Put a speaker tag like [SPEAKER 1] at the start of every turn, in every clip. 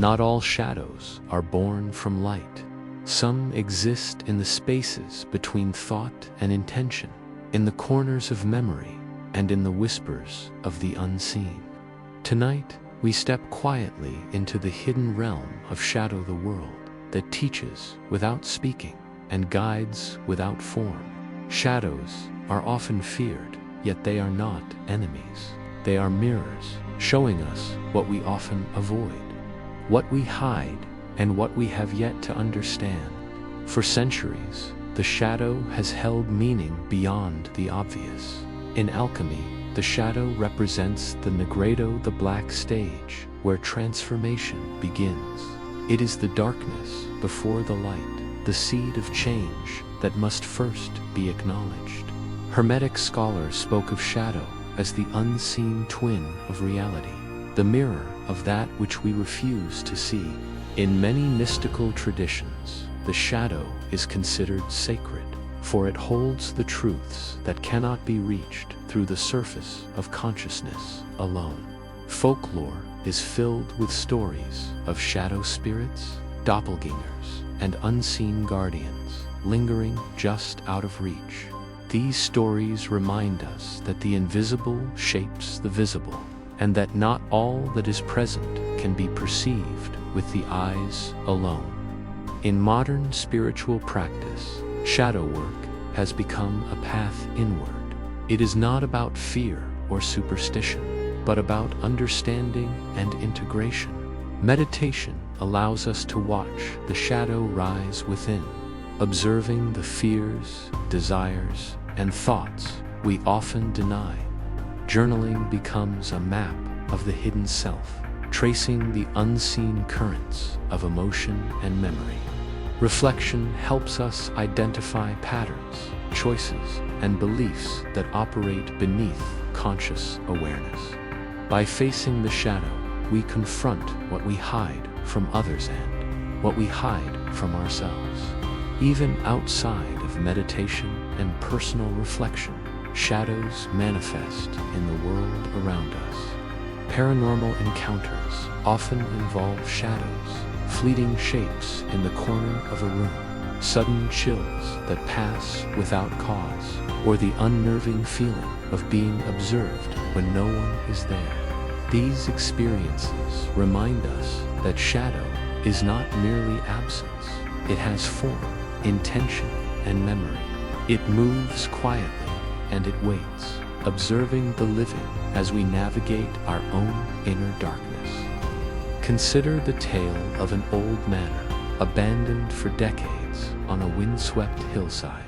[SPEAKER 1] Not all shadows are born from light. Some exist in the spaces between thought and intention, in the corners of memory, and in the whispers of the unseen. Tonight, we step quietly into the hidden realm of Shadow the World that teaches without speaking and guides without form. Shadows are often feared, yet they are not enemies. They are mirrors, showing us what we often avoid, what we hide, and what we have yet to understand. For centuries, the shadow has held meaning beyond the obvious. In alchemy, the shadow represents the Negredo, the black stage, where transformation begins. It is the darkness before the light, the seed of change that must first be acknowledged. Hermetic scholars spoke of shadow as the unseen twin of reality, the mirror of that which we refuse to see. In many mystical traditions, the shadow is considered sacred, for it holds the truths that cannot be reached through the surface of consciousness alone. Folklore is filled with stories of shadow spirits, doppelgangers, and unseen guardians lingering just out of reach. These stories remind us that the invisible shapes the visible, and that not all that is present can be perceived with the eyes alone. In modern spiritual practice, shadow work has become a path inward. It is not about fear or superstition, but about understanding and integration. Meditation allows us to watch the shadow rise within, observing the fears, desires, and thoughts we often deny. Journaling becomes a map of the hidden self, tracing the unseen currents of emotion and memory. Reflection helps us identify patterns, choices, and beliefs that operate beneath conscious awareness. By facing the shadow, we confront what we hide from others and what we hide from ourselves. Even outside of meditation and personal reflection, shadows manifest in the world around us. Paranormal encounters often involve shadows, fleeting shapes in the corner of a room, sudden chills that pass without cause, or the unnerving feeling of being observed when no one is there. These experiences remind us that shadow is not merely absence. It has form, intention, and memory. It moves quietly, and it waits, observing the living as we navigate our own inner darkness. Consider the tale of an old manor, abandoned for decades on a windswept hillside.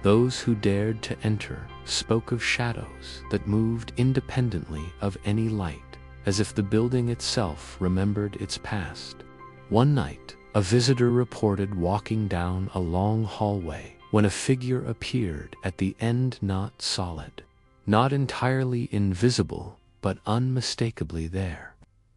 [SPEAKER 1] Those who dared to enter spoke of shadows that moved independently of any light, as if the building itself remembered its past. One night, a visitor reported walking down a long hallway when a figure appeared at the end, not solid, not entirely invisible, but unmistakably there.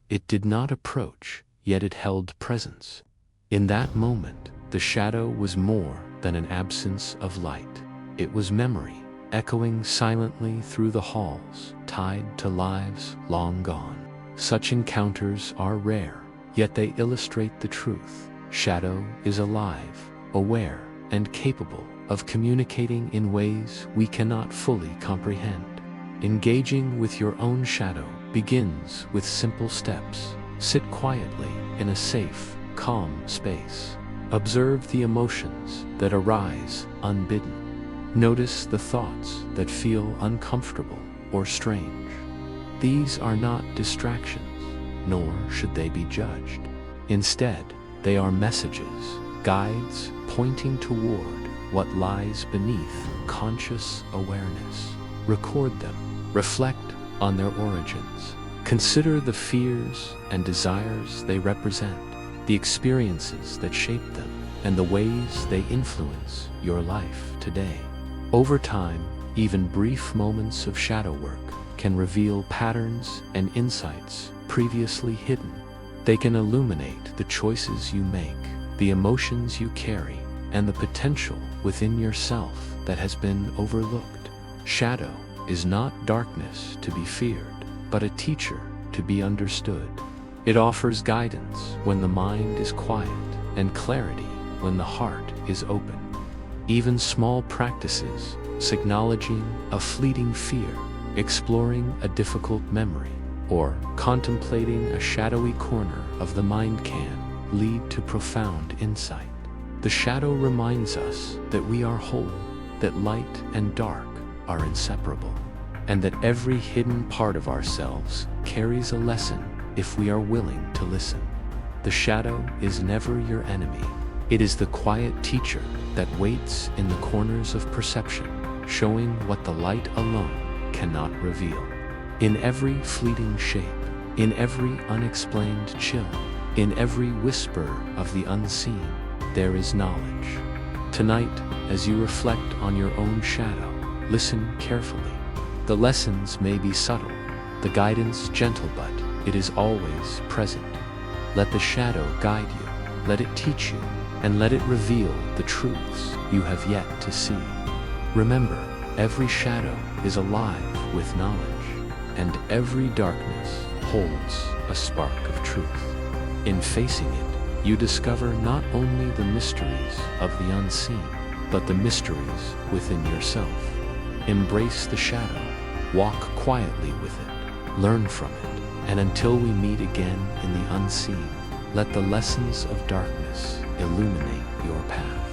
[SPEAKER 1] It did not approach, yet it held presence. In that moment, the shadow was more than an absence of light. It was memory, echoing silently through the halls, tied to lives long gone. Such encounters are rare, yet they illustrate the truth. Shadow is alive, aware, and capable of communicating in ways we cannot fully comprehend. Engaging with your own shadow begins with simple steps. Sit quietly in a safe, calm space. Observe the emotions that arise unbidden. Notice the thoughts that feel uncomfortable or strange. These are not distractions, nor should they be judged. Instead, they are messages, guides pointing toward what lies beneath conscious awareness. Record them, reflect on their origins. Consider the fears and desires they represent, the experiences that shape them, and the ways they influence your life today. Over time, even brief moments of shadow work can reveal patterns and insights previously hidden. They can illuminate the choices you make, the emotions you carry, and the potential within yourself that has been overlooked. Shadow is not darkness to be feared, but a teacher to be understood. It offers guidance when the mind is quiet and clarity when the heart is open. Even small practices, acknowledging a fleeting fear, exploring a difficult memory, or contemplating a shadowy corner of the mind can lead to profound insight. The shadow reminds us that we are whole, that light and dark are inseparable, and that every hidden part of ourselves carries a lesson if we are willing to listen. The shadow is never your enemy. It is the quiet teacher that waits in the corners of perception, showing what the light alone cannot reveal. In every fleeting shape, in every unexplained chill, in every whisper of the unseen, there is knowledge. Tonight, as you reflect on your own shadow, listen carefully. The lessons may be subtle, the guidance gentle, but it is always present. Let the shadow guide you, let it teach you, and let it reveal the truths you have yet to see. Remember, every shadow is alive with knowledge, and every darkness holds a spark of truth. In facing it, you discover not only the mysteries of the unseen, but the mysteries within yourself. Embrace the shadow, walk quietly with it, learn from it, and until we meet again in the unseen, let the lessons of darkness illuminate your path.